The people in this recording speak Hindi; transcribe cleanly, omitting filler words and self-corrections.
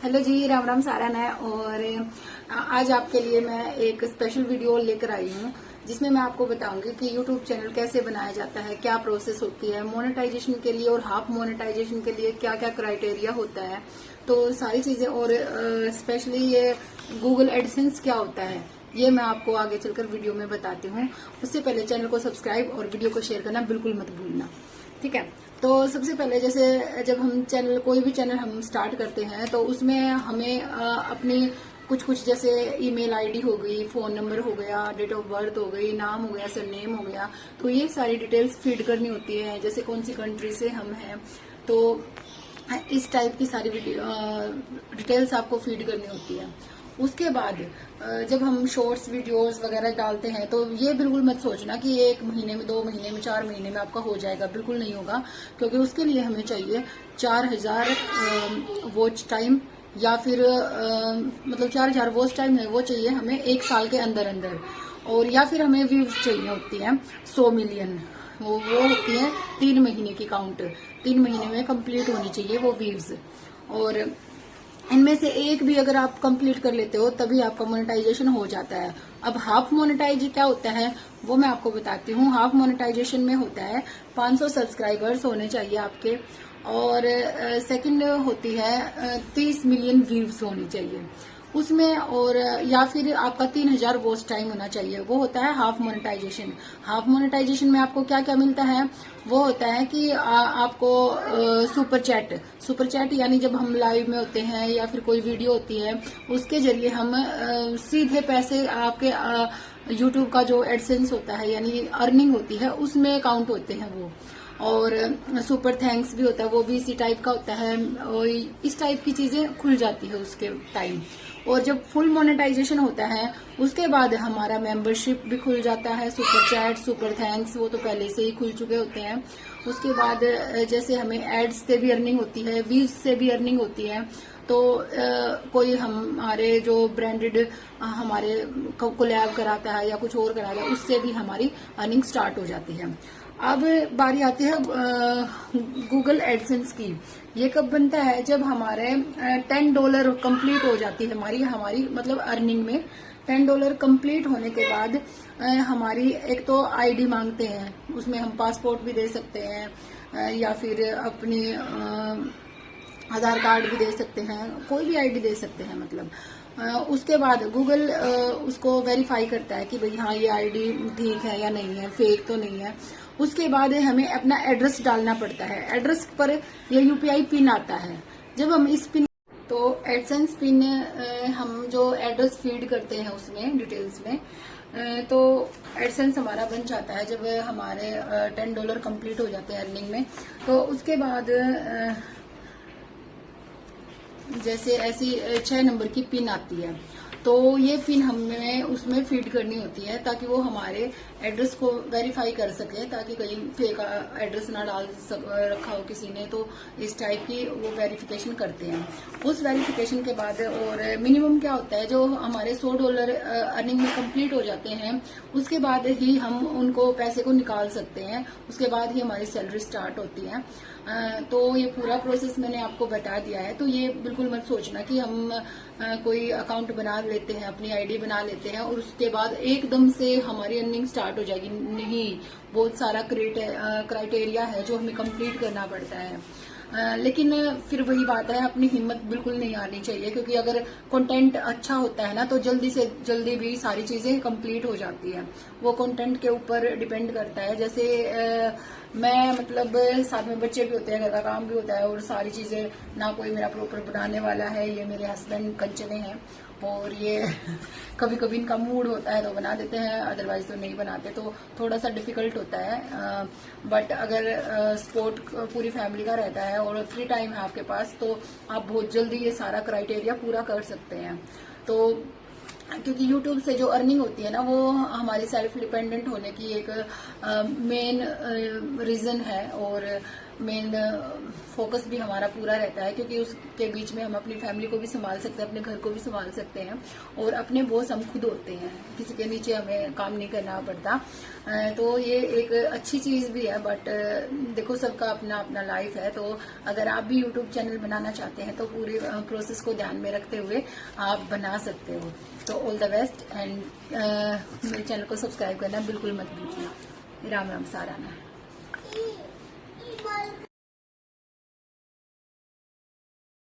हेलो जी, राम राम सारन है। और आज आपके लिए मैं एक स्पेशल वीडियो लेकर आई हूँ जिसमें मैं आपको बताऊंगी कि यूट्यूब चैनल कैसे बनाया जाता है, क्या प्रोसेस होती है मोनेटाइजेशन के लिए और हाफ मोनेटाइजेशन के लिए क्या क्या क्राइटेरिया होता है, तो सारी चीजें। और स्पेशली ये गूगल एडसेंस क्या होता है ये मैं आपको आगे चलकर वीडियो में बताती हूँ। उससे पहले चैनल को सब्सक्राइब और वीडियो को शेयर करना बिल्कुल मत भूलना, ठीक है। तो सबसे पहले जैसे जब हम कोई भी चैनल हम स्टार्ट करते हैं तो उसमें हमें अपनी कुछ जैसे ईमेल आईडी हो गई, फोन नंबर हो गया, डेट ऑफ बर्थ हो गई, नाम हो गया, सरनेम हो गया, तो ये सारी डिटेल्स फीड करनी होती है। जैसे कौन सी कंट्री से हम हैं, तो इस टाइप की सारी डिटेल्स आपको फीड करनी होती है। उसके बाद जब हम शॉर्ट्स वीडियोस वगैरह डालते हैं तो ये बिल्कुल मत सोचना कि ये 1 महीने में, 2 महीने में, 4 महीने में आपका हो जाएगा। बिल्कुल नहीं होगा, क्योंकि उसके लिए हमें चाहिए 4000 वॉच टाइम, या फिर मतलब 4000 वॉच टाइम है वो चाहिए हमें 1 साल के अंदर अंदर। और या फिर हमें व्यूज चाहिए होती है 100 मिलियन, वो होती है 3 महीने की काउंट। 3 महीने में कंप्लीट होनी चाहिए वो व्यूज। और इनमें से एक भी अगर आप कंप्लीट कर लेते हो तभी आपका मोनेटाइजेशन हो जाता है। अब हाफ मोनेटाइज क्या होता है वो मैं आपको बताती हूँ। हाफ मोनेटाइजेशन में होता है 500 सब्सक्राइबर्स होने चाहिए आपके, और सेकंड होती है 30 मिलियन व्यूज होनी चाहिए उसमें, और या फिर आपका 3000 वॉच टाइम होना चाहिए। वो होता है हाफ मोनेटाइजेशन। हाफ मोनेटाइजेशन में आपको क्या क्या मिलता है, वो होता है कि आपको सुपर चैट यानी जब हम लाइव में होते हैं या फिर कोई वीडियो होती है उसके जरिए हम सीधे पैसे आपके यूट्यूब का जो एडसेंस होता है यानी अर्निंग होती है उसमें काउंट होते हैं वो। और सुपर थैंक्स भी होता है, वो भी इसी टाइप का होता है, और इस टाइप की चीजें खुल जाती है उसके टाइम। और जब फुल मोनेटाइजेशन होता है उसके बाद हमारा मेंबरशिप भी खुल जाता है। सुपर चैट, सुपर थैंक्स वो तो पहले से ही खुल चुके होते हैं। उसके बाद जैसे हमें एड्स से भी अर्निंग होती है, व्यूज से भी अर्निंग होती है। तो कोई हमारे जो ब्रांडेड हमारे कोलैब कराता है या कुछ और कराता है उससे भी हमारी अर्निंग स्टार्ट हो जाती है। अब बारी आती है गूगल एडसेंस की। ये कब बनता है, जब हमारे $10 कंप्लीट हो जाती है हमारी मतलब अर्निंग में। $10 कंप्लीट होने के बाद हमारी एक तो आईडी मांगते हैं, उसमें हम पासपोर्ट भी दे सकते हैं या फिर अपनी आधार कार्ड भी दे सकते हैं, कोई भी आईडी दे सकते हैं मतलब। उसके बाद गूगल उसको वेरीफाई करता है कि भाई हाँ ये आईडी ठीक है या नहीं है, फेक तो नहीं है। उसके बाद हमें अपना एड्रेस डालना पड़ता है। एड्रेस पर ये यूपीआई पिन आता है। जब हम इस पिन तो एडसेंस पिन हम जो एड्रेस फीड करते हैं उसमें डिटेल्स में, तो एडसेंस हमारा बन जाता है जब हमारे $10 कंप्लीट हो जाते हैं अर्निंग में। तो उसके बाद जैसे ऐसी 6 नंबर की पिन आती है, तो ये पिन हमें उसमें फीड करनी होती है ताकि वो हमारे एड्रेस को वेरीफाई कर सके, ताकि कहीं फेक एड्रेस ना रखा हो किसी ने। तो इस टाइप की वो वेरिफिकेशन करते हैं। उस वेरिफिकेशन के बाद और मिनिमम क्या होता है, जो हमारे $100 अर्निंग में कंप्लीट हो जाते हैं उसके बाद ही हम उनको पैसे को निकाल सकते हैं। उसके बाद ही हमारी सैलरी स्टार्ट होती है। तो ये पूरा प्रोसेस मैंने आपको बता दिया है। तो ये बिल्कुल मत सोचना कि हम कोई अकाउंट बना लेते हैं, अपनी आईडी बना लेते हैं और उसके बाद एकदम से हमारी अर्निंग स्टार्ट हो जाएगी। नहीं, बहुत सारा क्राइटेरिया है जो हमें कंप्लीट करना पड़ता है। लेकिन फिर वही बात है, अपनी हिम्मत बिल्कुल नहीं हारनी चाहिए, क्योंकि अगर कंटेंट अच्छा होता है ना तो जल्दी से जल्दी भी सारी चीजें कंप्लीट हो जाती है। वो कंटेंट के ऊपर डिपेंड करता है। जैसे मैं मतलब साथ में बच्चे भी होते हैं, घर का काम भी होता है, और सारी चीजें ना कोई मेरा प्रॉपर बनाने वाला है। ये मेरे हस्बैंड कंचने हैं, और ये कभी कभी इनका मूड होता है तो बना देते हैं, अदरवाइज तो नहीं बनाते। तो थोड़ा सा डिफिकल्ट होता है। बट अगर सपोर्ट पूरी फैमिली का रहता है और फ्री टाइम है आपके पास तो आप बहुत जल्दी ये सारा क्राइटेरिया पूरा कर सकते हैं। तो क्योंकि YouTube से जो अर्निंग होती है ना वो हमारी सेल्फ डिपेंडेंट होने की एक मेन रीजन है। और मेन फोकस भी हमारा पूरा रहता है, क्योंकि उसके बीच में हम अपनी फैमिली को भी संभाल सकते हैं, अपने घर को भी संभाल सकते हैं और अपने बॉस हम खुद होते हैं, किसी के नीचे हमें काम नहीं करना पड़ता। तो ये एक अच्छी चीज भी है, बट देखो सबका अपना अपना लाइफ है। तो अगर आप भी यूट्यूब चैनल बनाना चाहते हैं तो पूरी प्रोसेस को ध्यान में रखते हुए आप बना सकते हो। तो ऑल द बेस्ट, एंड मेरे चैनल को सब्सक्राइब करना बिल्कुल मत भूलिए। राम राम साराना।